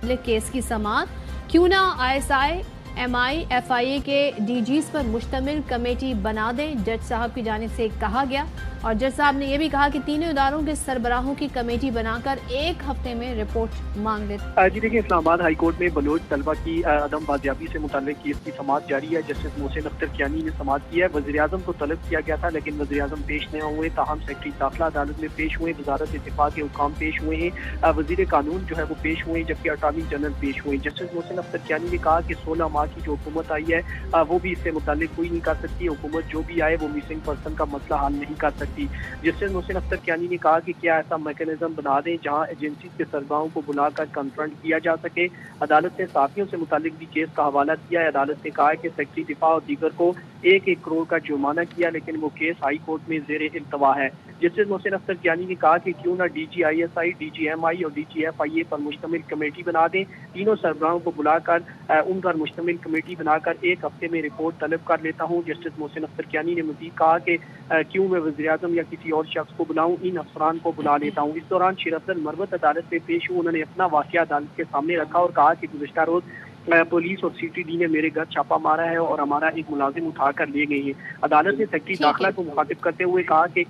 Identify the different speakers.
Speaker 1: Case की समाअत क्यों ना ISI, MI, FIA के DGs पर मुश्तमिल कमेटी बना दें, जज साहब की जानिब से कहा गया। और जज साहब ने यह भी कहा कि तीनों इदारों के सरबराहों की कमेटी बनाकर 1 हफ्ते में रिपोर्ट मांग ले।
Speaker 2: जी देखिए, इस्लामाबाद हाई कोर्ट में बलोच तलबा की अदम बाजियाबी से मुताल्लिक केस की समाअत जारी है। जस्टिस मोहसिन अख्तर कियानी ने समाअत की है। वज़ीर-ए-आज़म को तलब किया गया था, लेकिन वज़ीर-ए-आज़म पेश नहीं हुए। ताहम सेक्रेटरी दाखिला अदालत में पेश हुए, वजारत इत्तिफा के हुकाम पेश हुए हैं, वज़ीर कानून जो है वो पेश हुए, जबकि अटॉर्नी जनरल पेश हुए। जस्टिस मोहसिन अख्तर कियानी ने कहा कि 16 माह की जो हुकूमत आई है वो भी इससे मुताल्लिक कोई नहीं कर सकती। हुकूमत जो भी आए वो मिसिंग पर्सन का मसला हल नहीं कर सकती। जस्टिस मोहसिन अख्तर कियानी ने कहा कि क्या ऐसा मैकेनिज्म बना दें जहां एजेंसी के सरबराहों को बुलाकर कन्फ्रंट किया जा सके। अदालत ने साथियों से मुतालिक भी केस का हवाला दिया है। अदालत ने कहा कि सेक्रेटरी दिफा और दीगर को 1-1 करोड़ का जुर्माना किया, लेकिन वो केस हाई कोर्ट में ज़ेर इल्तवा है। जस्टिस मोहसिन अख्तर कियानी ने कहा कि क्यों ना DG ISI, DG MI और DG FIA पर मुश्तमिल कमेटी बना दें। तीनों सरबराहों को बुलाकर उन पर मुश्तमिल कमेटी बनाकर 1 हफ्ते में रिपोर्ट तलब कर लेता हूँ। जस्टिस मोहसिन अख्तर कियानी ने मज़ीद कहा कि क्यों मैं वज़ीर-ए-आज़म या किसी और शख्स को बुलाऊं, इन अफसरान को बुला लेता हूँ। इस दौरान शेर अफजल मरवत अदालत में पेश हुए। उन्होंने अपना वाक़या अदालत के सामने रखा और कहा कि गुज़िश्ता रोज़ पुलिस और CTD ने मेरे घर छापा मारा है और हमारा एक मुलाजिम उठा कर ले गई है। अदालत ने सेक्रेटरी दाखिला को मुखातिब करते हुए कहा कि